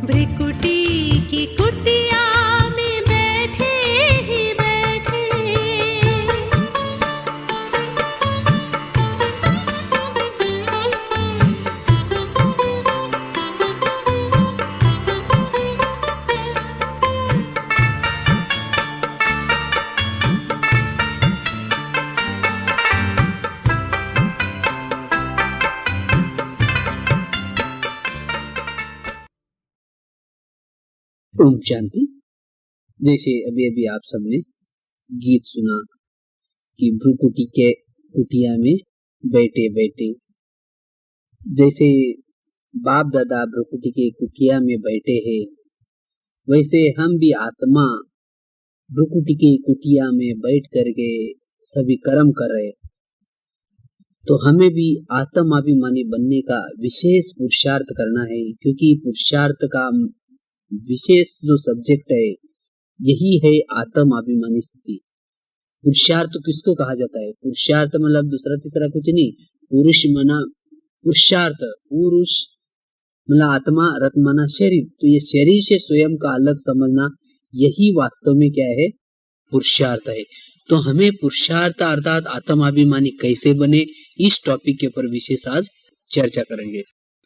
भ्रिकुटी की कुटिया में बैठे ही बैठे ओम शांति। जैसे अभी अभी आप सबने गीत सुना कि भ्रुकुटी के कुटिया में बैठे बैठे, जैसे बाप दादा भ्रुकुटी के कुटिया में बैठे हैं, वैसे हम भी आत्मा भ्रुकुटी के कुटिया में बैठ करके सभी कर्म कर रहे। तो हमें भी आत्माभिमानी बनने का विशेष पुरुषार्थ करना है, क्योंकि पुरुषार्थ का विशेष जो सब्जेक्ट है यही है आत्माभिमानी स्थिति। पुरुषार्थ किसको कहा जाता है? पुरुषार्थ मतलब दूसरा तीसरा कुछ नहीं। पुरुष मना पुरुषार्थ, पुरुष मतलब आत्मा, रत मना शरीर। तो ये शरीर से स्वयं का अलग समझना, यही वास्तव में क्या है? पुरुषार्थ है। तो हमें पुरुषार्थ अर्थात आत्माभिमानी कैसे बने, इस टॉपिक के ऊपर विशेष आज चर्चा करेंगे।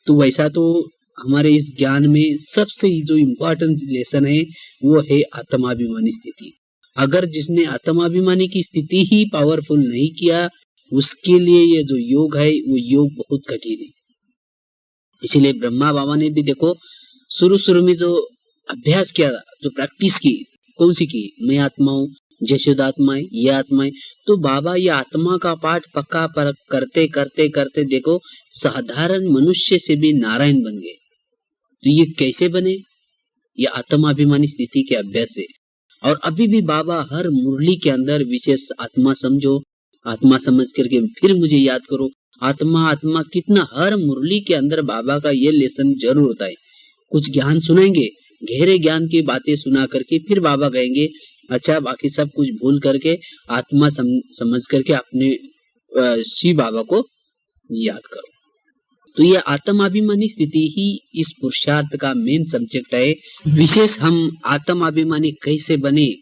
तो वैसा तो हमारे इस ज्ञान में सबसे जो इम्पोर्टेंट लेसन है वो है आत्माभिमानी स्थिति। अगर जिसने आत्माभिमानी की स्थिति ही पावरफुल नहीं किया, उसके लिए ये जो योग है वो योग बहुत कठिन है। इसलिए ब्रह्मा बाबा ने भी देखो शुरू में जो अभ्यास किया, जो प्रैक्टिस की, कौन सी की? मैं आत्मा हूँ, जशोदात्माएं, ये आत्माएं। तो बाबा ये आत्मा का पाठ पक्का पर करते करते करते देखो साधारण मनुष्य से भी नारायण बन गए। तो ये कैसे बने? ये आत्माभिमानी स्थिति के अभ्यास से। और अभी भी बाबा हर मुरली के अंदर विशेष आत्मा समझो, आत्मा समझ करके फिर मुझे याद करो, आत्मा आत्मा कितना हर मुरली के अंदर बाबा का ये लेसन जरूर होता है। कुछ ज्ञान सुनाएंगे, गहरे ज्ञान की बातें सुना करके फिर बाबा कहेंगे अच्छा बाकी सब कुछ भूल करके आत्मा समझ करके अपने शिव बाबा को याद करो। तो ये आत्माभिमानी स्थिति ही इस पुरुषार्थ का मेन सब्जेक्ट है। विशेष हम आत्माभिमानी कैसे बने,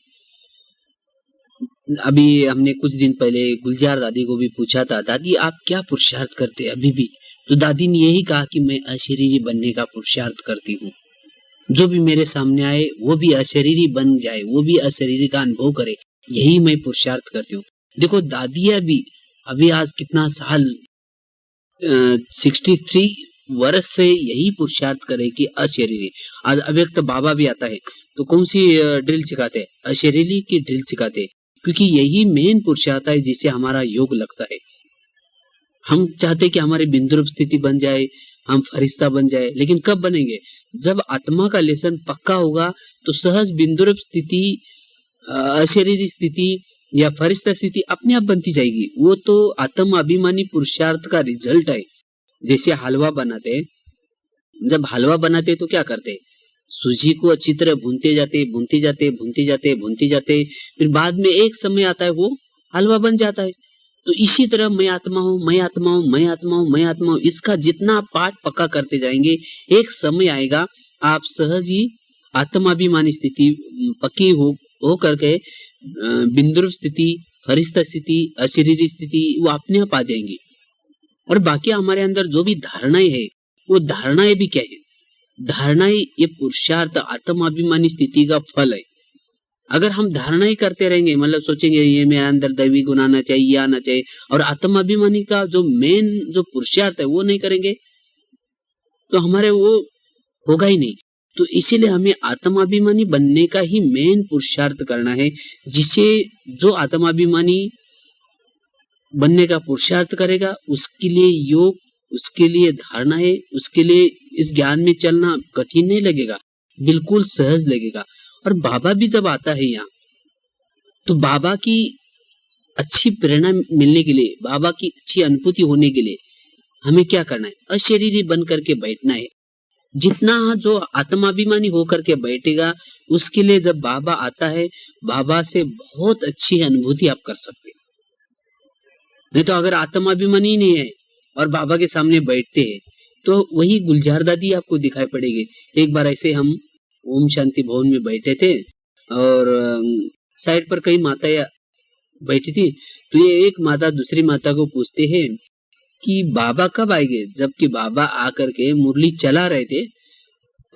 अभी हमने कुछ दिन पहले गुलजार दादी को भी पूछा था, दादी आप क्या पुरुषार्थ करते अभी भी? तो दादी ने यही कहा कि मैं अशरीरी बनने का पुरुषार्थ करती हूँ। जो भी मेरे सामने आए वो भी अशरीरी बन जाए, वो भी अशरीरी का अनुभव करे, यही मैं पुरुषार्थ करती हूँ। देखो दादिया भी अभी आज कितना साल 63 वर्ष से यही पुरुषार्थ करे कि अशरीरी। आज अव्यक्त बाबा भी आता है तो कौन सी ड्रिल सिखाते हैं? अशरीरी की ड्रिल सिखाते हैं, क्योंकि यही मेन पुरुषार्थ है जिससे हमारा योग लगता है। हम चाहते कि हमारी बिंदुरूप स्थिति बन जाए, हम फरिश्ता बन जाए, लेकिन कब बनेंगे? जब आत्मा का लेसन पक्का होगा तो सहज बिंदुरूप स्थिति, अशरीरी स्थिति या फरिश्ता स्थिति अपने आप बनती जाएगी। वो तो आत्म अभिमानी पुरुषार्थ का रिजल्ट है। जैसे हलवा बनाते, जब हलवा बनाते तो क्या करते? सूजी को अच्छी तरह भूनते जाते, फिर बाद में एक समय आता है वो हलवा बन जाता है। तो इसी तरह मैं आत्मा हूँ, इसका जितना पाठ पक्का करते जाएंगे, एक समय आएगा आप सहज ही आत्माभिमानी स्थिति पक्की हो करके बिंदुरूप स्थिति, फरिश्ता स्थिति, अशरीरी स्थिति वो अपने आप आ जाएंगी। और बाकी हमारे अंदर जो भी धारणाएं है, वो धारणाएं भी क्या है? धारणाएं ये पुरुषार्थ आत्माभिमानी स्थिति का फल है। अगर हम धारणा ही करते रहेंगे, मतलब सोचेंगे ये मेरे अंदर दैवी गुण आना चाहिए, ये आना चाहिए, और आत्माभिमानी का जो मेन जो पुरुषार्थ है वो नहीं करेंगे तो हमारे वो होगा ही नहीं। तो इसीलिए हमें आत्माभिमानी बनने का ही मेन पुरुषार्थ करना है, जिसे जो आत्माभिमानी बनने का पुरुषार्थ करेगा उसके लिए योग, उसके लिए धारणा है, उसके लिए इस ज्ञान में चलना कठिन नहीं लगेगा, बिल्कुल सहज लगेगा। और बाबा भी जब आता है यहाँ, तो बाबा की अच्छी प्रेरणा मिलने के लिए, बाबा की अच्छी अनुभूति होने के लिए हमें क्या करना है? अशरीरी बन करके बैठना है। जितना जो आत्माभिमानी होकर के बैठेगा, उसके लिए जब बाबा आता है, बाबा से बहुत अच्छी अनुभूति आप कर सकते हैं। नहीं तो अगर आत्माभिमानी नहीं है और बाबा के सामने बैठते हैं तो वही गुलजार दादी आपको दिखाई पड़ेगी। एक बार ऐसे हम ओम शांति भवन में बैठे थे और साइड पर कई माताएं बैठी थी। तो ये एक माता दूसरी माता को पूछते हैं कि बाबा कब आएंगे, जबकि बाबा आकर के मुरली चला रहे थे।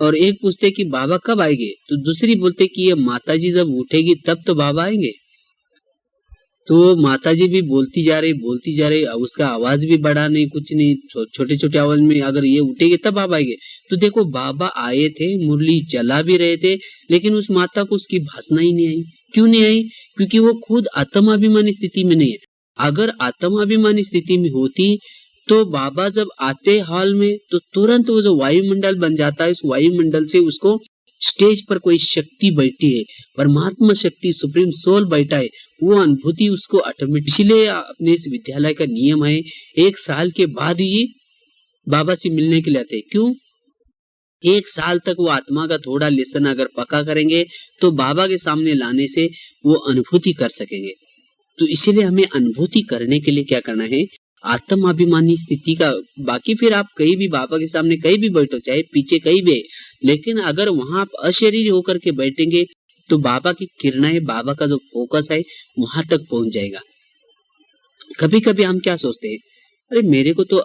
और एक पूछते कि बाबा कब आएंगे, तो दूसरी बोलते कि ये माताजी जब उठेगी तब तो बाबा आएंगे। तो माताजी भी बोलती जा रही, उसका आवाज भी बढ़ा नहीं, कुछ नहीं, छोटे छोटे आवाज में अगर ये उठेगी तब बाबा आएंगे। तो देखो बाबा आए थे, मुरली चला भी रहे थे, लेकिन उस माता को उसकी भाषा ही नहीं आई। क्यों नहीं आई? क्योंकि वो खुद आत्माभिमानी स्थिति में नहीं है। अगर आत्माभिमानी स्थिति में होती तो बाबा जब आते हॉल में तो तुरंत वो जो वायुमंडल बन जाता है, उस वायुमंडल से उसको स्टेज पर कोई शक्ति बैठी है, परमात्मा शक्ति, सुप्रीम सोल बैठा है, वो अनुभूति उसको ऑटोमेटिक। इसलिए अपने इस विद्यालय का नियम है 1 साल के बाद ही बाबा से मिलने के लिए आते। क्यों? 1 साल तक वो आत्मा का थोड़ा लेसन अगर पक्का करेंगे तो बाबा के सामने लाने से वो अनुभूति कर सकेंगे। तो इसलिए हमें अनुभूति करने के लिए क्या करना है? आत्माभिमानी स्थिति का। बाकी फिर आप कहीं भी बाबा के सामने कहीं भी बैठो, चाहे पीछे कहीं भी, लेकिन अगर वहां आप अशरीरी होकर के बैठेंगे तो बाबा की किरणें, बाबा का जो फोकस है वहां तक पहुंच जाएगा। कभी कभी हम क्या सोचते हैं, अरे मेरे को तो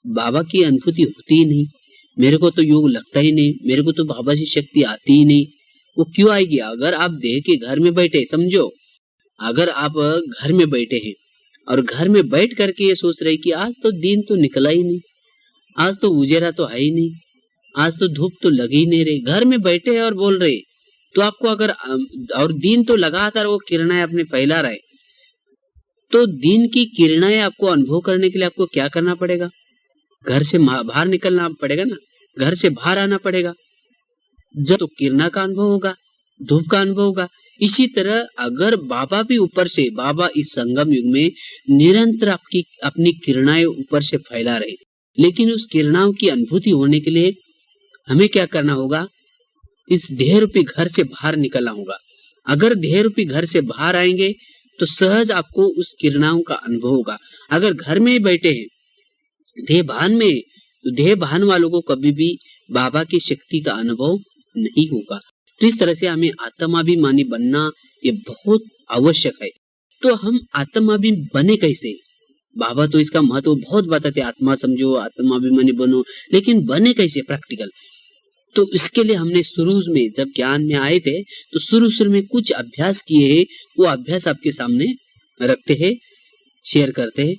बाबा की अनुभूति होती ही नहीं, मेरे को तो योग लगता ही नहीं, मेरे को तो बाबा से शक्ति आती ही नहीं। वो क्यों आएगी? अगर आप देह के घर में बैठे, समझो अगर आप घर में बैठे हैं और घर में बैठ करके ये सोच रहे कि आज तो दिन तो निकला ही नहीं, आज तो उजेरा तो है ही नहीं, आज तो धूप तो लगी ही नहीं रही, घर में बैठे हैं और बोल रहे, तो आपको अगर और दिन तो लगातार वो किरणें अपने फैला रहे, तो दिन की किरणें आपको अनुभव करने के लिए आपको क्या करना पड़ेगा? घर से बाहर निकलना पड़ेगा ना, घर से बाहर आना पड़ेगा, जब तो किरणा का अनुभव होगा, धूप का अनुभव होगा। इसी तरह अगर बाबा भी ऊपर से, बाबा इस संगम युग में निरंतर आपकी अपनी किरणाएं ऊपर से फैला रहे, लेकिन उस किरणाओं की अनुभूति होने के लिए हमें क्या करना होगा? इस देह रूपी घर से बाहर निकलना होगा। अगर देह रूपी घर से बाहर आएंगे तो सहज आपको उस किरणाओं का अनुभव होगा। अगर घर में ही बैठे हैं देह भान में, तो देह भान वालों को कभी भी बाबा की शक्ति का अनुभव नहीं होगा। तो इस तरह से हमें आत्माभिमानी बनना ये बहुत आवश्यक है। तो हम आत्माभिमानी बने कैसे? बाबा तो इसका महत्व बहुत बताते, आत्मा समझो, आत्माभिमानी बनो, लेकिन बने कैसे प्रैक्टिकल? तो इसके लिए हमने शुरू में जब ज्ञान में आए थे तो शुरू में कुछ अभ्यास किए हैं, वो अभ्यास आपके सामने रखते हैं, शेयर करते हैं।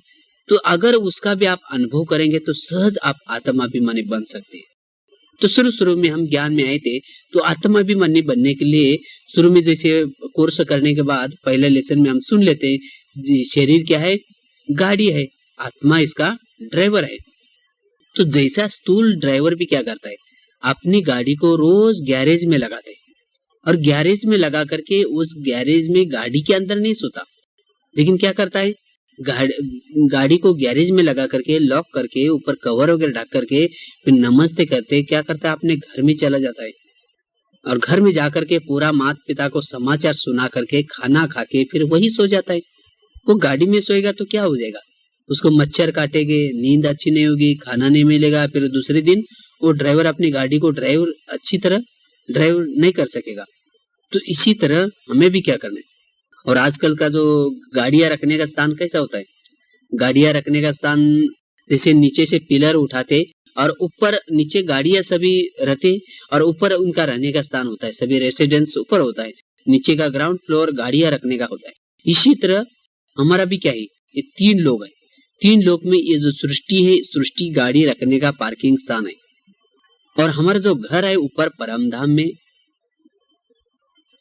तो अगर उसका भी आप अनुभव करेंगे तो सहज आप आत्माभिमानी बन सकते हैं। तो शुरू में हम ज्ञान में आए थे, तो आत्माभिमानी बनने के लिए शुरू में जैसे कोर्स करने के बाद पहले लेसन में हम सुन लेते हैं, जी शरीर क्या है? गाड़ी है, आत्मा इसका ड्राइवर है। तो जैसा स्थूल ड्राइवर भी क्या करता है, अपनी गाड़ी को रोज गैरेज में लगाते हैं, और गैरेज में लगा करके उस गैरेज में गाड़ी के अंदर नहीं सोता, लेकिन क्या करता है, गाड़ी को गैरेज में लगा करके लॉक करके ऊपर कवर वगैरह ढक करके फिर नमस्ते करते क्या करता है, अपने घर में चला जाता है, और घर में जाकर के पूरा माता पिता को समाचार सुना करके खाना खा के फिर वही सो जाता है। वो गाड़ी में सोएगा तो क्या हो जाएगा, उसको मच्छर काटेंगे, नींद अच्छी नहीं होगी, खाना नहीं मिलेगा, फिर दूसरे दिन वो ड्राइवर अपनी गाड़ी को अच्छी तरह ड्राइव नहीं कर सकेगा। तो इसी तरह हमें भी क्या करना है। और आजकल का जो गाड़ियां रखने का स्थान कैसा होता है, गाड़ियां रखने का स्थान जैसे नीचे से पिलर उठाते और ऊपर नीचे गाड़ियां सभी रहते और ऊपर उनका रहने का स्थान होता है, सभी रेसिडेंस ऊपर होता है, नीचे का ग्राउंड फ्लोर गाड़ियां रखने का होता है। इसी तरह हमारा भी क्या है, ये 3 लोग है, 3 लोग में ये जो सृष्टि है, सृष्टि गाड़ी रखने का पार्किंग स्थान है। और हमारा जो घर है ऊपर परम धाम में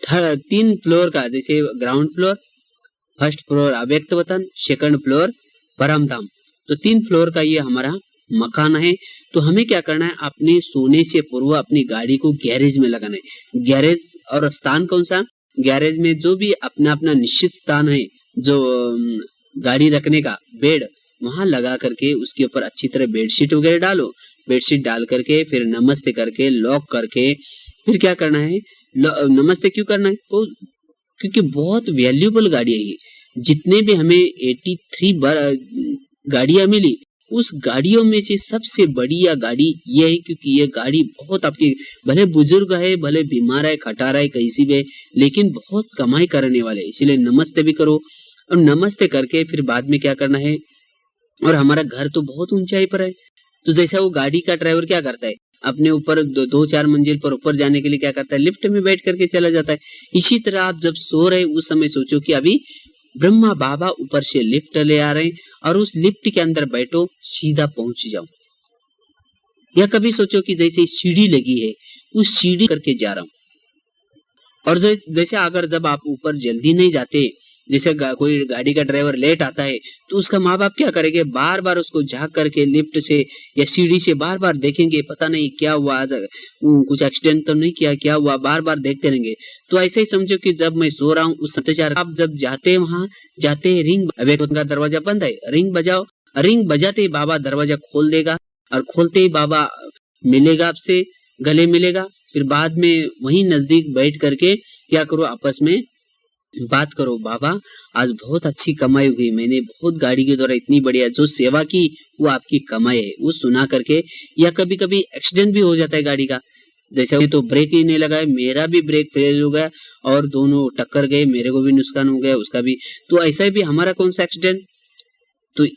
3 फ्लोर का, जैसे ग्राउंड फ्लोर, फर्स्ट फ्लोर अव्यक्त वतन, सेकंड फ्लोर परम धाम, तो 3 फ्लोर का ये हमारा मकान है। तो हमें क्या करना है, अपने सोने से पूर्व अपनी गाड़ी को गैरेज में लगाना है। गैरेज और स्थान कौन सा, गैरेज में जो भी अपना अपना निश्चित स्थान है, जो गाड़ी रखने का बेड, वहां लगा करके उसके ऊपर अच्छी तरह बेडशीट वगैरह डालो, बेडशीट डाल करके फिर नमस्ते करके लॉक करके फिर क्या करना है, नमस्ते क्यों करना है, तो क्योंकि बहुत वैल्यूएबल गाड़ी है ये। जितने भी हमें 83 गाड़ियां मिली उस गाड़ियों में से सबसे बढ़िया गाड़ी ये है, क्योंकि ये गाड़ी बहुत आपके भले बुजुर्ग है, भले बीमार है, खटारा है, कैसी भी है, लेकिन बहुत कमाई करने वाले, इसलिए नमस्ते भी करो। और नमस्ते करके फिर बाद में क्या करना है, और हमारा घर तो बहुत ऊंचाई पर है, तो जैसा वो गाड़ी का ड्राइवर क्या करता है, अपने ऊपर दो चार मंजिल पर ऊपर जाने के लिए क्या करता है, लिफ्ट में बैठ करके चला जाता है। इसी तरह आप जब सो रहे उस समय सोचो कि अभी ब्रह्मा बाबा ऊपर से लिफ्ट ले आ रहे हैं और उस लिफ्ट के अंदर बैठो, सीधा पहुंच जाओ। या कभी सोचो कि जैसे सीढ़ी लगी है, उस सीढ़ी करके जा रहा हूं। और जैसे अगर जब आप ऊपर जल्दी नहीं जाते, जैसे कोई गाड़ी का ड्राइवर लेट आता है, तो उसका माँ बाप क्या करेंगे, बार बार उसको झांक करके लिफ्ट से या सीढ़ी से बार बार देखेंगे, पता नहीं क्या हुआ आज, कुछ एक्सीडेंट तो नहीं किया, क्या हुआ, बार बार देखते रहेंगे। तो ऐसे ही समझो कि जब मैं सो रहा हूँ उस अत्याचार, आप जब जाते हैं वहां जाते हैं, रिंग का दरवाजा बंद है, रिंग बजाओ, रिंग बजाते ही बाबा दरवाजा खोल देगा, और खोलते ही बाबा मिलेगा आपसे, गले मिलेगा। फिर बाद में वहीं नजदीक बैठ करके क्या करो, आपस में बात करो, बाबा आज बहुत अच्छी कमाई हुई, मैंने बहुत गाड़ी के द्वारा इतनी बढ़िया जो सेवा की वो आपकी कमाई है, वो सुना करके। या कभी कभी एक्सीडेंट भी हो जाता है गाड़ी का, जैसे तो ब्रेक ही नहीं लगाया, मेरा भी ब्रेक फेल हो गया और दोनों टक्कर गए, मेरे को भी नुकसान हो गया, उसका भी। तो ऐसा भी हमारा कौन सा एक्सीडेंट तो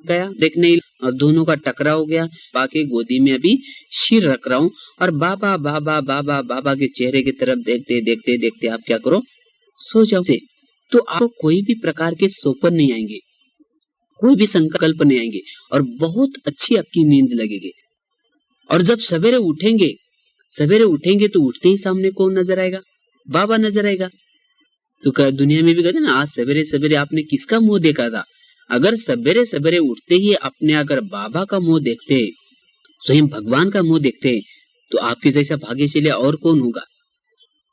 गया देखने, और दोनों का टकराव हो गया। बाकी गोदी में अभी सिर रख रहा हूँ और बाबा बाबा बाबा बाबा के चेहरे की तरफ देखते देखते देखते आप क्या करो, सो जाओ। तो आपको कोई भी प्रकार के सोपन नहीं आएंगे, कोई भी संकल्प नहीं आएंगे, और बहुत अच्छी आपकी नींद लगेगी। और जब सवेरे उठेंगे तो उठते ही सामने कौन नजर आएगा, बाबा नजर आएगा। तो दुनिया में भी कहते ना, आज सवेरे सवेरे आपने किसका मुंह देखा था। अगर सवेरे सवेरे उठते ही अपने अगर बाबा का मुंह देखते, स्वयं भगवान का मुंह देखते, तो आपके जैसा भाग्यशाली और कौन होगा।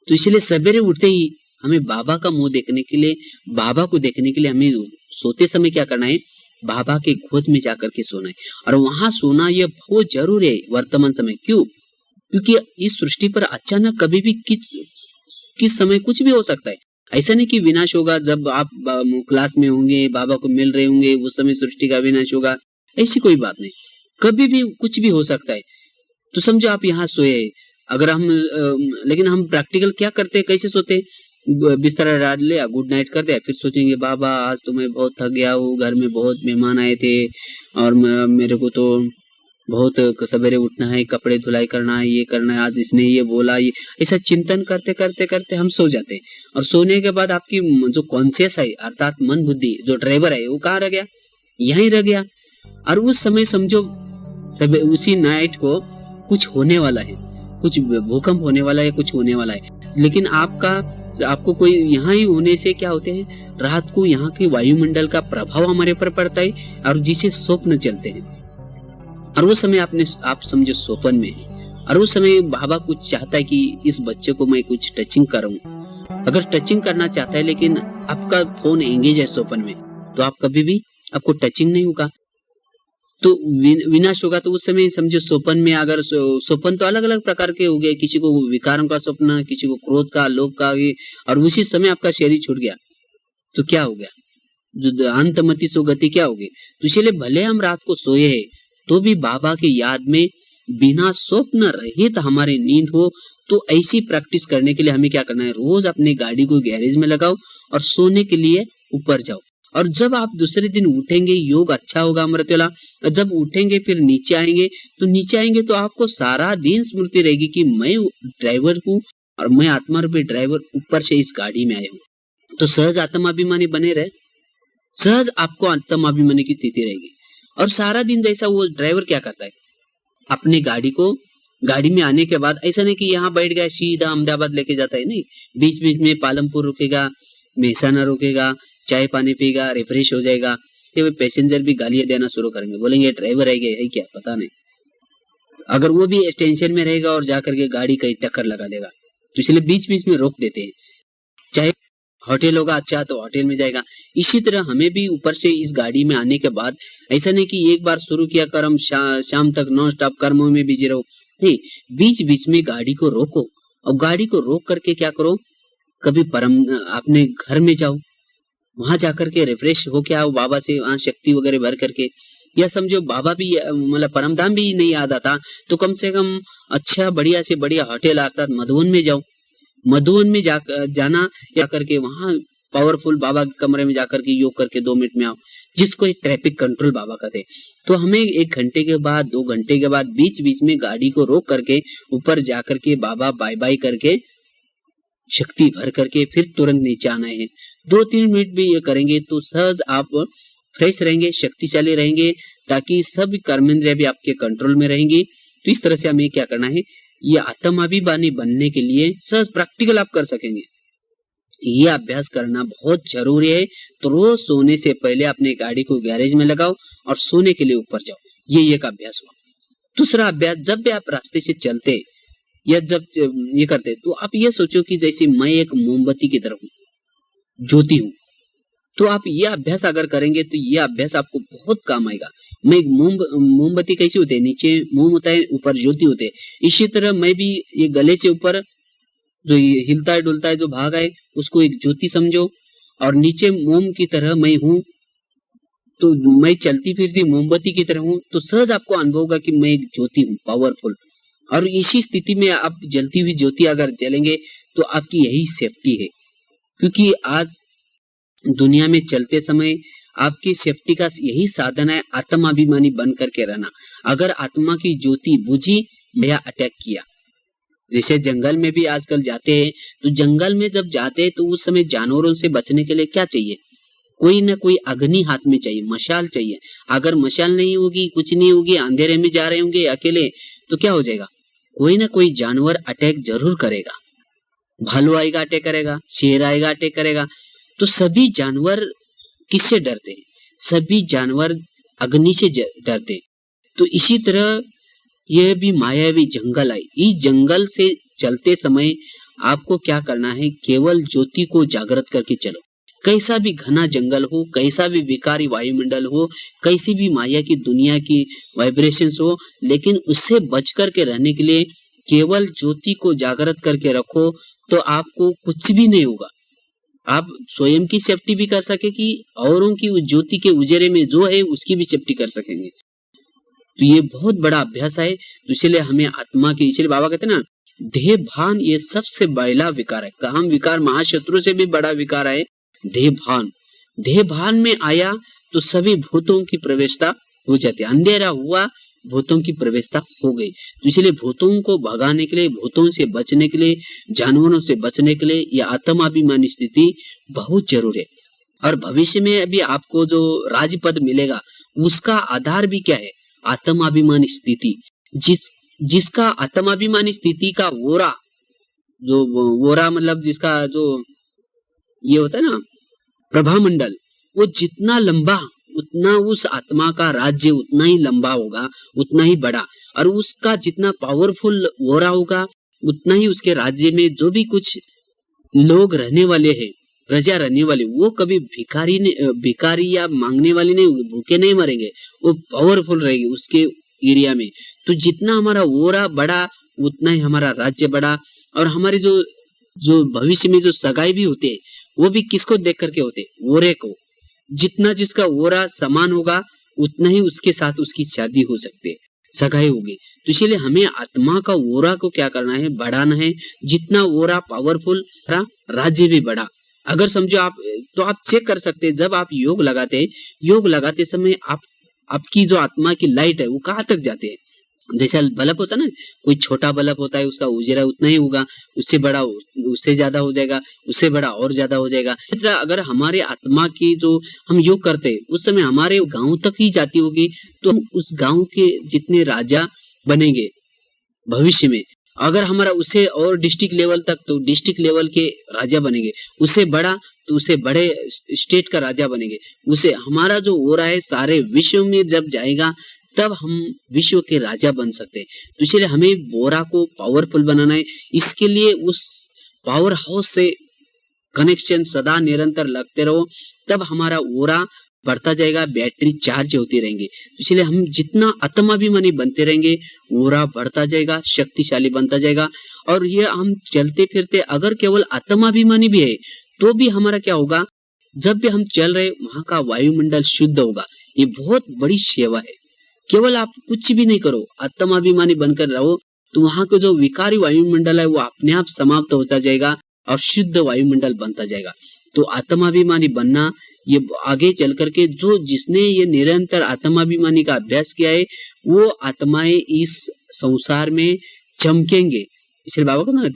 तो इसलिए सवेरे उठते ही हमें बाबा का मुंह देखने के लिए, बाबा को देखने के लिए हमें सोते समय क्या करना है, बाबा के गोद में जाकर के सोना है। और वहां सोना यह बहुत जरूरी है वर्तमान समय। क्यों? क्योंकि इस सृष्टि पर अचानक कभी भी किस समय कुछ भी हो सकता है। ऐसा नहीं कि विनाश होगा जब आप क्लास में होंगे, बाबा को मिल रहे होंगे, उस समय सृष्टि का विनाश होगा, ऐसी कोई बात नहीं, कभी भी कुछ भी हो सकता है। तो समझो आप यहाँ सोए, अगर हम लेकिन हम प्रैक्टिकल क्या करते हैं, कैसे सोते हैं, बिस्तर डाल लिया, गुड नाइट कर दिया, फिर सोचेंगे बाबा आज तो मैं बहुत थक गया हूँ, घर में बहुत मेहमान आए थे और मेरे को तो बहुत सवेरे उठना है, कपड़े धुलाई करना है, ये करना है, आज इसने ये बोला, ये ऐसा चिंतन करते करते करते हम सो जाते हैं। और सोने के बाद आपकी जो कॉन्शियस है अर्थात मन बुद्धि जो ड्राइवर है वो कहाँ रह गया, यहीं रह गया। और उस समय समझो उसी नाइट को कुछ होने वाला है, कुछ भूकंप होने वाला है, कुछ होने वाला है, लेकिन आपको कोई यहाँ ही होने से क्या होते हैं, रात को यहाँ के वायुमंडल का प्रभाव हमारे ऊपर पड़ता है और जिसे स्वप्न चलते हैं। और उस समय आप समझो स्वप्न में है, और उस समय बाबा कुछ चाहता है कि इस बच्चे को मैं कुछ टचिंग करूं। अगर टचिंग करना चाहता है लेकिन आपका फोन एंगेज है स्वप्न में, तो आप कभी भी आपको टचिंग नहीं होगा, तो विनाश होगा। तो उस समय समझो स्वप्न में, अगर स्वप्न तो अलग अलग प्रकार के हो गए, किसी को विकारों का स्वप्न, किसी को क्रोध का, लोभ का, और उसी समय आपका शरीर छूट गया तो क्या हो गया, जो अंतमति सुगति क्या होगी। तो इसलिए भले हम रात को सोए हैं तो भी बाबा की याद में बिना स्वप्न रहित हमारी नींद हो, तो ऐसी प्रैक्टिस करने के लिए हमें क्या करना है, रोज अपने गाड़ी को गैरेज में लगाओ और सोने के लिए ऊपर जाओ। और जब आप दूसरे दिन उठेंगे, योग अच्छा होगा अमृतवेला, जब उठेंगे फिर नीचे आएंगे तो आपको सारा दिन स्मृति रहेगी कि मैं ड्राइवर हूँ और मैं आत्मा रूपी ड्राइवर ऊपर से इस गाड़ी में आया हूँ। तो सहज आत्माभिमानी बने रहे, सहज आपको आत्माभिमानी की स्थिति रहेगी। और सारा दिन जैसा वो ड्राइवर क्या करता है, अपनी गाड़ी में आने के बाद ऐसा नहीं कि यहाँ बैठ गया सीधा अहमदाबाद लेके जाता है, नहीं, बीच बीच में पालमपुर रुकेगा, मेहसाना रुकेगा, चाय पानी पिएगा, रिफ्रेश हो जाएगा। ये पैसेंजर भी गालियां देना शुरू करेंगे, बोलेंगे ड्राइवर है क्या पता नहीं। अगर वो भी टेंशन में रहेगा और जाकर के गाड़ी कहीं टक्कर लगा देगा, तो इसलिए बीच बीच में रोक देते हैं। चाहे होटल होगा अच्छा तो होटल में जाएगा। इसी तरह हमें भी ऊपर से इस गाड़ी में आने के बाद ऐसा नहीं कि एक बार शुरू किया कर्म शाम तक नॉन स्टॉप कर्मों में बिजी रहो, नहीं, बीच बीच में गाड़ी को रोको और गाड़ी को रोक करके क्या करो, कभी अपने घर में जाओ, वहां जाकर के रिफ्रेश हो के आओ, बाबा से वहां शक्ति वगैरह भर करके या समझो बाबा भी मतलब परमधाम भी नहीं याद आता तो कम से कम अच्छा बढ़िया से बढ़िया होटल अर्थात मधुवन में जाओ। मधुवन में जाना या करके वहां पावरफुल बाबा के कमरे में जाकर के योग करके 2 मिनट में आओ, जिसको एक ट्रैफिक कंट्रोल बाबा कहते। तो हमें 1 घंटे के बाद 2 घंटे के बाद बीच बीच में गाड़ी को रोक करके ऊपर जाकर के बाबा बाय बाय करके शक्ति भर करके फिर तुरंत नीचे आना है। 2-3 मिनट भी ये करेंगे तो सहज आप फ्रेश रहेंगे, शक्तिशाली रहेंगे, ताकि सब कर्मेंद्रिय भी आपके कंट्रोल में रहेंगी। तो इस तरह से हमें क्या करना है, ये आत्माभिमानी बनने के लिए सहज प्रैक्टिकल आप कर सकेंगे। ये अभ्यास करना बहुत जरूरी है। तो रोज सोने से पहले अपने गाड़ी को गैरेज में लगाओ और सोने के लिए ऊपर जाओ, ये एक अभ्यास हुआ। दूसरा अभ्यास, जब भी आप रास्ते से चलते या जब ये करते तो आप ये सोचो कि जैसे मैं एक मोमबत्ती की तरह हूँ, ज्योति हूँ। तो आप ये अभ्यास अगर करेंगे तो ये अभ्यास आपको बहुत काम आएगा। मैं एक मोमबत्ती कैसे होते हैं, नीचे मोम होता है, ऊपर ज्योति होते हैं। इसी तरह मैं भी ये गले से ऊपर जो ये हिलता है डुलता है जो भाग है उसको एक ज्योति समझो, और नीचे मोम की तरह मैं हूँ। तो मैं चलती फिरती मोमबत्ती की तरह हूँ, तो सहज आपको अनुभव होगा कि मैं एक ज्योति हूँ, पावरफुल। और इसी स्थिति में आप जलती हुई ज्योति अगर जलेंगे तो आपकी यही सेफ्टी है। क्योंकि आज दुनिया में चलते समय आपकी सेफ्टी का यही साधन है, आत्माभिमानी बन करके रहना। अगर आत्मा की ज्योति बुझी, या अटैक किया, जैसे जंगल में भी आजकल जाते हैं, तो जंगल में जब जाते हैं तो उस समय जानवरों से बचने के लिए क्या चाहिए, कोई ना कोई अग्नि हाथ में चाहिए, मशाल चाहिए। अगर मशाल नहीं होगी, कुछ नहीं होगी, अंधेरे में जा रहे होंगे अकेले, तो क्या हो जाएगा, कोई ना कोई जानवर अटैक जरूर करेगा। भालू आएगा अटैक करेगा, शेर आएगा अटैक करेगा। तो सभी जानवर किससे डरते हैं, सभी जानवर अग्नि से डरते। तो इसी तरह यह भी मायावी जंगल है। इस जंगल से चलते समय आपको क्या करना है, केवल ज्योति को जागृत करके चलो। कैसा भी घना जंगल हो, कैसा भी विकारी वायुमंडल हो, कैसी भी माया की दुनिया की वाइब्रेशंस हो, लेकिन उससे बच करके रहने के लिए केवल ज्योति को जागृत करके रखो, तो आपको कुछ भी नहीं होगा। आप स्वयं की सेफ्टी भी कर सके कि औरों की उस ज्योति के उजेरे में जो है उसकी भी सेफ्टी कर सकेंगे। तो ये बहुत बड़ा अभ्यास है। तो इसलिए हमें आत्मा की, इसलिए बाबा कहते हैं ना, देह भान ये सबसे बड़ा विकार है। काम विकार महाशत्रु से भी बड़ा विकार है देह भान। देह भान में आया तो सभी भूतों की प्रवेशता हो जाती है। अंधेरा हुआ, भूतों की प्रवेशता हो गई। तो इसलिए भूतों को भगाने के लिए, भूतों से बचने के लिए, जानवरों से बचने के लिए यह आत्माभिमानी स्थिति बहुत जरूरी है। और भविष्य में अभी आपको जो राजपद मिलेगा उसका आधार भी क्या है, आत्माभिमानी स्थिति। जिसका आत्माभिमानी स्थिति का वोरा, जो वोरा मतलब जिसका जो ये होता है ना प्रभामंडल, वो जितना लंबा उतना उस आत्मा का राज्य उतना ही लंबा होगा, उतना ही बड़ा। और उसका जितना पावरफुल वोरा होगा उतना ही उसके राज्य में जो भी कुछ लोग रहने वाले हैं, प्रजा रहने वाली, वो कभी भिखारी या मांगने वाली नहीं, भूखे नहीं मरेंगे, वो पावरफुल रहेगी उसके एरिया में। तो जितना हमारा वोरा बड़ा उतना ही हमारा राज्य बड़ा। और हमारे जो भविष्य में जो सगाई भी होते हैं वो भी किसको देख करके होते, वोरे को। जितना जिसका वोरा समान होगा उतना ही उसके साथ उसकी शादी हो सकती है, सगाई होगी। तो इसलिए हमें आत्मा का वोरा को क्या करना है, बढ़ाना है। जितना वोरा पावरफुल, राज्य भी बड़ा। अगर समझो आप, तो आप चेक कर सकते हैं, जब आप योग लगाते समय आपकी जो आत्मा की लाइट है वो कहाँ तक जाते हैं। जैसा बल्ब होता है ना, कोई छोटा बल्ब होता है, उसका उजेरा उतना ही होगा, उससे बड़ा उससे ज्यादा हो जाएगा, उससे बड़ा और ज्यादा हो जाएगा। अगर हमारे आत्मा की जो हम योग करते हैं उस समय हमारे गांव तक ही जाती होगी, तो हम उस गांव के जितने राजा बनेंगे भविष्य में। अगर हमारा उससे और डिस्ट्रिक्ट लेवल तक, तो डिस्ट्रिक्ट लेवल के राजा बनेंगे। उससे बड़ा तो उससे बड़े स्टेट का राजा बनेंगे। उससे हमारा जो हो रहा है सारे विश्व में जब जाएगा तब हम विश्व के राजा बन सकते हैं। तो इसलिए हमें बोरा को पावरफुल बनाना है। इसके लिए उस पावर हाउस से कनेक्शन सदा निरंतर लगते रहो, तब हमारा ओरा बढ़ता जाएगा, बैटरी चार्ज होती रहेंगी। इसलिए हम जितना आत्माभिमानी बनते रहेंगे ओरा बढ़ता जाएगा, शक्तिशाली बनता जाएगा। और ये हम चलते फिरते अगर केवल आत्माभिमानी भी है तो भी हमारा क्या होगा, जब भी हम चल रहे वहां का वायुमंडल शुद्ध होगा। ये बहुत बड़ी सेवा है। केवल आप कुछ भी नहीं करो, आत्माभिमानी बनकर रहो, तो वहां का जो विकारी वायुमंडल है वो अपने आप समाप्त होता जाएगा और शुद्ध वायुमंडल बनता जाएगा। तो आत्माभिमानी बनना, ये आगे चल करके जो जिसने ये निरंतर आत्माभिमानी का अभ्यास किया है वो आत्माएं इस संसार में चमकेंगे। इसलिए बाबा कहते हैं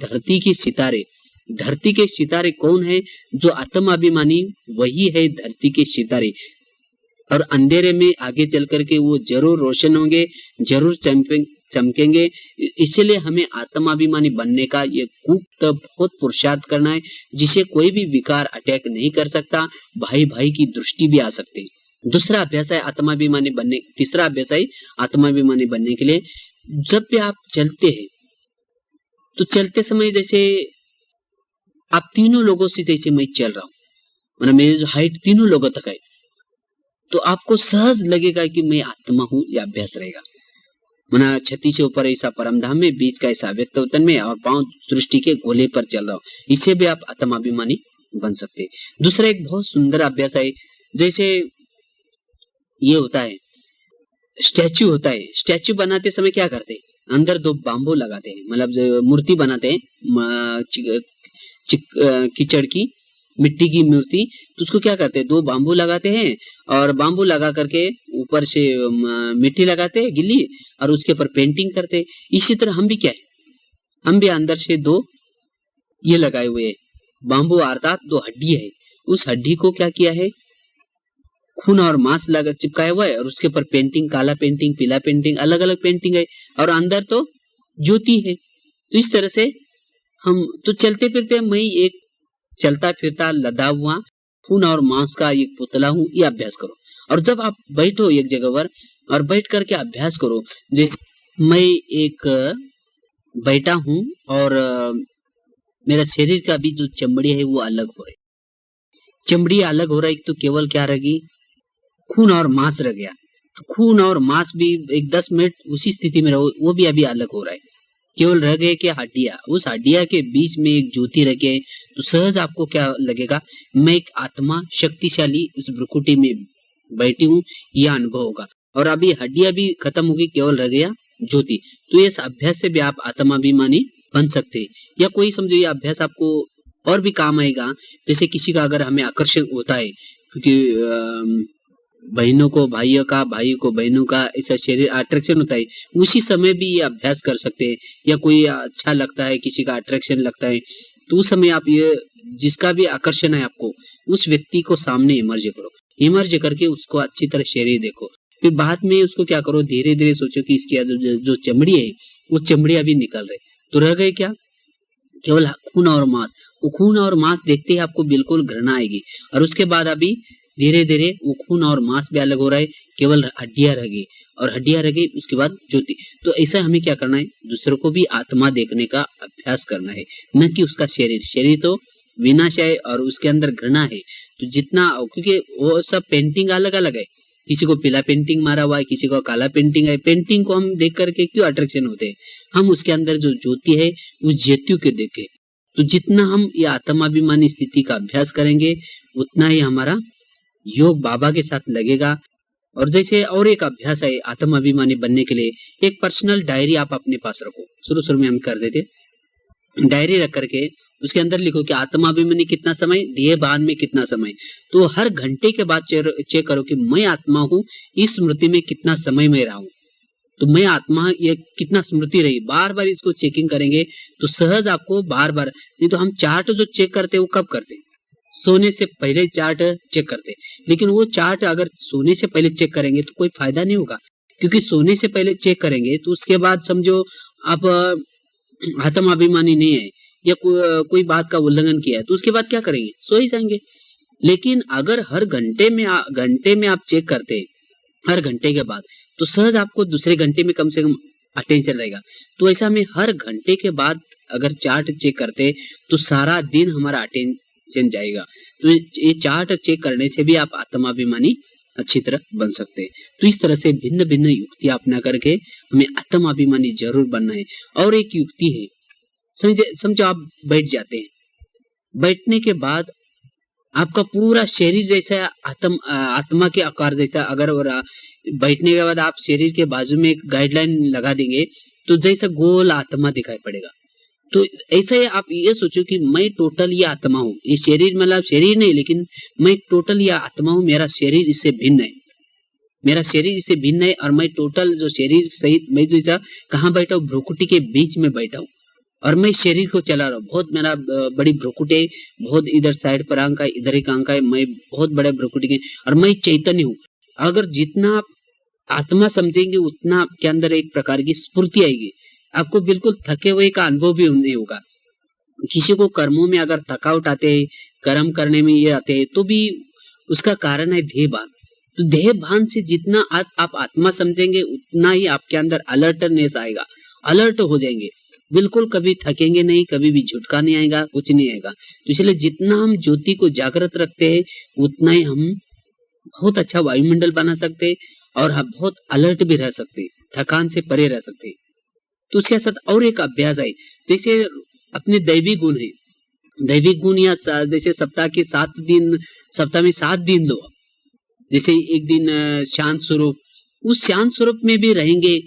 धरती के सितारे कौन है? जो आत्माभिमानी, वही है धरती के सितारे। और अंधेरे में आगे चल करके वो जरूर रोशन होंगे, जरूर चमकेंगे। इसलिए हमें आत्माभिमानी बनने का ये गुप्त बहुत पुरुषार्थ करना है, जिसे कोई भी विकार अटैक नहीं कर सकता, भाई भाई की दृष्टि भी आ सकती है। दूसरा अभ्यास है आत्माभिमानी बनने, तीसरा अभ्यास है आत्माभिमानी बनने के लिए, जब भी आप चलते हैं तो चलते समय जैसे आप तीनों लोगों से, जैसे मैं चल रहा हूं, मतलब मेरी जो हाइट तीनों लोगों तक है, तो आपको सहज लगेगा कि मैं आत्मा हूं, यह अभ्यास रहेगा। मना छत्ती से ऊपर ऐसा परमधाम में, बीच का ऐसा व्यक्त वतन में, और पांव सृष्टि के गोले पर चल रहा हो, इससे भी आप आत्माभिमानी बन सकते हैं। दूसरा एक बहुत सुंदर अभ्यास है, जैसे ये होता है स्टैच्यू होता है, स्टैच्यू बनाते समय क्या करते हैं? अंदर 2 बाम्बू लगाते हैं, मतलब जो मूर्ति बनाते हैं कीचड़ की, मिट्टी की मूर्ति, तो उसको क्या करते हैं? 2 बाम्बू लगाते हैं, और बाम्बू लगा करके ऊपर से मिट्टी लगाते हैं गिल्ली, और उसके ऊपर पेंटिंग करते हैं। इसी तरह हम भी क्या है, हम भी अंदर से 2 ये लगाए हुए हैं बाम्बू, अर्थात 2 हड्डी है। उस हड्डी को क्या किया है? खून और मांस लगा चिपकाया हुआ है, और उसके ऊपर पेंटिंग, काला पेंटिंग, पीला पेंटिंग, अलग अलग पेंटिंग है, और अंदर तो ज्योति है। तो इस तरह से हम तो चलते फिरते, मैं एक चलता फिरता लदा हुआ खून और मांस का एक पुतला हूं, ये अभ्यास करो। और जब आप बैठो एक जगह पर और बैठ करके अभ्यास करो, जैसे मैं एक बैठा हूं और मेरा शरीर का भी जो चमड़ी है वो अलग हो रही, चमड़ी अलग हो रहा है, तो केवल क्या रहेगी? खून और मांस रह गया। तो खून और मांस भी एक 10 मिनट उसी स्थिति में रहो, वो भी अभी अलग हो रहा है, केवल रह गए कि हड्डियां, उस हड्डियां के बीच में एक ज्योति रखे, तो सहज आपको क्या लगेगा? मैं एक आत्मा शक्तिशाली उस भ्रुकुटी में बैठी हूँ, यह अनुभव होगा। और अभी हड्डियां भी खत्म होगी, केवल रह गया ज्योति। तो इस अभ्यास से भी आप आत्माभिमानी बन सकते हैं। या कोई समझो ये अभ्यास आपको और भी काम आएगा, जैसे किसी का अगर हमें आकर्षण होता है, क्योंकि बहनों को भाइयों का, भाई को बहनों का ऐसा शरीर अट्रैक्शन होता है, उसी समय भी ये अभ्यास कर सकते हैं। या कोई अच्छा लगता है, किसी का अट्रैक्शन लगता है, तो उस समय आप ये जिसका भी आकर्षण है आपको, उस व्यक्ति को सामने इमर्ज करो, इमर्ज करके उसको अच्छी तरह शरीर देखो। फिर बाद में उसको क्या करो, धीरे धीरे सोचो कि इसकी जो चमड़ी है वो चमड़ी अभी निकल रही, तो रह गए क्या? केवल खून और मांस। वो खून और मांस देखते ही आपको बिल्कुल घृणा आएगी, और उसके बाद अभी धीरे धीरे वो खून और मांस भी अलग हो रहा है, केवल हड्डियां रह गई, और हड्डियां रह गई उसके बाद ज्योति। तो ऐसा हमें क्या करना है? दूसरों को भी आत्मा देखने का अभ्यास करना है, न कि उसका शरीर। शरीर तो विनाश है और उसके अंदर घृणा है, तो जितना, क्योंकि वो सब पेंटिंग अलग अलग है, किसी को पीला पेंटिंग मारा हुआ है, किसी को काला पेंटिंग है। पेंटिंग को हम देख करके क्यों अट्रैक्शन होते हैं? हम उसके अंदर जो ज्योति है उस ज्योति को देखे। तो जितना हम ये आत्माभिमानी स्थिति का अभ्यास करेंगे, उतना ही हमारा योग बाबा के साथ लगेगा। और जैसे और एक अभ्यास है आत्माभिमानी बनने के लिए, एक पर्सनल डायरी आप अपने पास रखो। शुरू में हम कर देते, डायरी रख करके उसके अंदर लिखो कि आत्माभिमानी कितना समय, देह भान में कितना समय। तो हर घंटे के बाद चेक करो कि मैं आत्मा हूँ, इस स्मृति में कितना समय में रहा हूँ, तो मैं आत्मा, ये कितना स्मृति रही। बार बार इसको चेकिंग करेंगे तो सहज आपको बार बार। नहीं तो हम चार्ट जो चेक करते हैं वो कब करते हैं? सोने से पहले चार्ट चेक करते, लेकिन वो चार्ट अगर सोने से पहले चेक करेंगे तो कोई फायदा नहीं होगा, क्योंकि सोने से पहले चेक करेंगे तो उसके बाद समझो आप आत्माभिमानी नहीं है या कोई बात का उल्लंघन किया है, तो उसके बाद क्या करेंगे? सो ही जाएंगे। लेकिन अगर हर घंटे में आप चेक करते हैं, हर घंटे के बाद, तो सहज आपको दूसरे घंटे में कम से कम अटेंशन रहेगा। तो ऐसा में हर घंटे के बाद अगर चार्ट चेक करते तो सारा दिन हमारा अटेंशन जाएगा। तो ये चार्ट चेक करने से भी आप आत्माभिमानी अच्छी तरह बन सकते हैं। तो इस तरह से भिन्न भिन्न युक्ति अपना करके हमें आत्माभिमानी जरूर बनना है। और एक युक्ति है, समझो आप बैठ जाते हैं, बैठने के बाद आपका पूरा शरीर जैसा आत्मा के आकार जैसा अगर बैठने के बाद आप शरीर के बाजू में एक गाइडलाइन लगा देंगे तो जैसा गोल आत्मा दिखाई पड़ेगा। तो ऐसा ही आप ये सोचो कि मैं टोटल ये आत्मा हूँ, ये शरीर मतलब शरीर नहीं, लेकिन मैं टोटल ये आत्मा हूँ, मेरा शरीर इससे भिन्न है, मेरा शरीर इससे भिन्न है और मैं टोटल जो शरीर सहित मैं जैसा कहाँ बैठा हूँ, भ्रुकुटी के बीच में बैठा हूँ और मैं शरीर को चला रहा हूँ। बहुत मेरा बड़ी भ्रुकुटी है, बहुत इधर साइड पर आंख है, इधर एक आंख है, मैं बहुत बड़े भ्रुकुटी के और मैं चैतन्य हूँ। अगर जितना आप आत्मा समझेंगे उतना आपके अंदर एक प्रकार की स्फूर्ति आएगी, आपको बिल्कुल थके हुए का अनुभव भी नहीं होगा। किसी को कर्मों में अगर थकावट आते है, कर्म करने में ये आते हैं तो भी उसका कारण है देह भान। तो देह भान से जितना आप आत्मा समझेंगे उतना ही आपके अंदर अलर्टनेस आएगा, अलर्ट हो जाएंगे, बिल्कुल कभी थकेंगे नहीं, कभी भी झुटका नहीं आएगा, कुछ नहीं आएगा। तो इसलिए जितना हम ज्योति को जागृत रखते हैं उतना ही हम बहुत अच्छा वायुमंडल बना सकते हैं और हम बहुत अलर्ट भी रह सकते हैं, थकान से परे रह सकते हैं। तो उसके साथ और एक अभ्यास है, जैसे अपने दैवी गुण है, दैवी गुण या जैसे सप्ताह में 7 दिन लो। जैसे एक दिन शांत स्वरूप, उस शांत स्वरूप में भी रहेंगे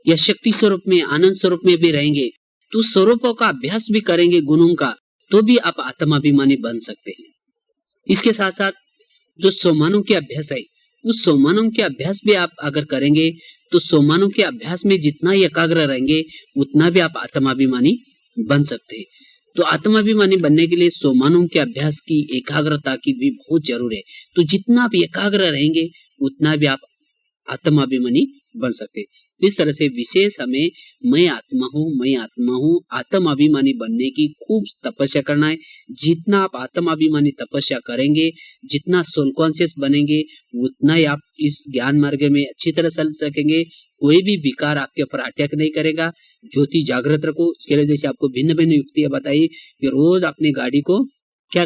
या शक्ति स्वरूप में, आनंद स्वरूप में भी रहेंगे, तो स्वरूपों का अभ्यास भी करेंगे गुणों का, तो भी आप आत्माभिमानी बन सकते हैं। इसके साथ साथ जो सोमानों के अभ्यास है, उस सोमानों के अभ्यास भी आप अगर करेंगे तो सोमानों के अभ्यास में जितना एकाग्र रहेंगे उतना भी आप आत्माभिमानी बन सकते हैं। तो आत्माभिमानी बनने के लिए सोमानों के अभ्यास की, एकाग्रता की भी बहुत जरूर है। तो जितना आप एकाग्र रहेंगे उतना भी आप आत्माभिमानी बन सकते हैं। इस तरह से विशेष हमें मैं आत्मा हूँ आत्माभिमानी बनने की खूब तपस्या करना है। जितना आप आत्माभिमानी तपस्या करेंगे, जितना सोल कॉन्शियस बनेंगे, उतना ही आप इस ज्ञान मार्ग में अच्छी तरह चल सकेंगे। कोई भी विकार आपके ऊपर अटैक नहीं करेगा। ज्योति जागृत रखो। इसके लिए जैसे आपको भिन्न भिन्न युक्तियां बताई कि रोज अपनी गाड़ी को क्या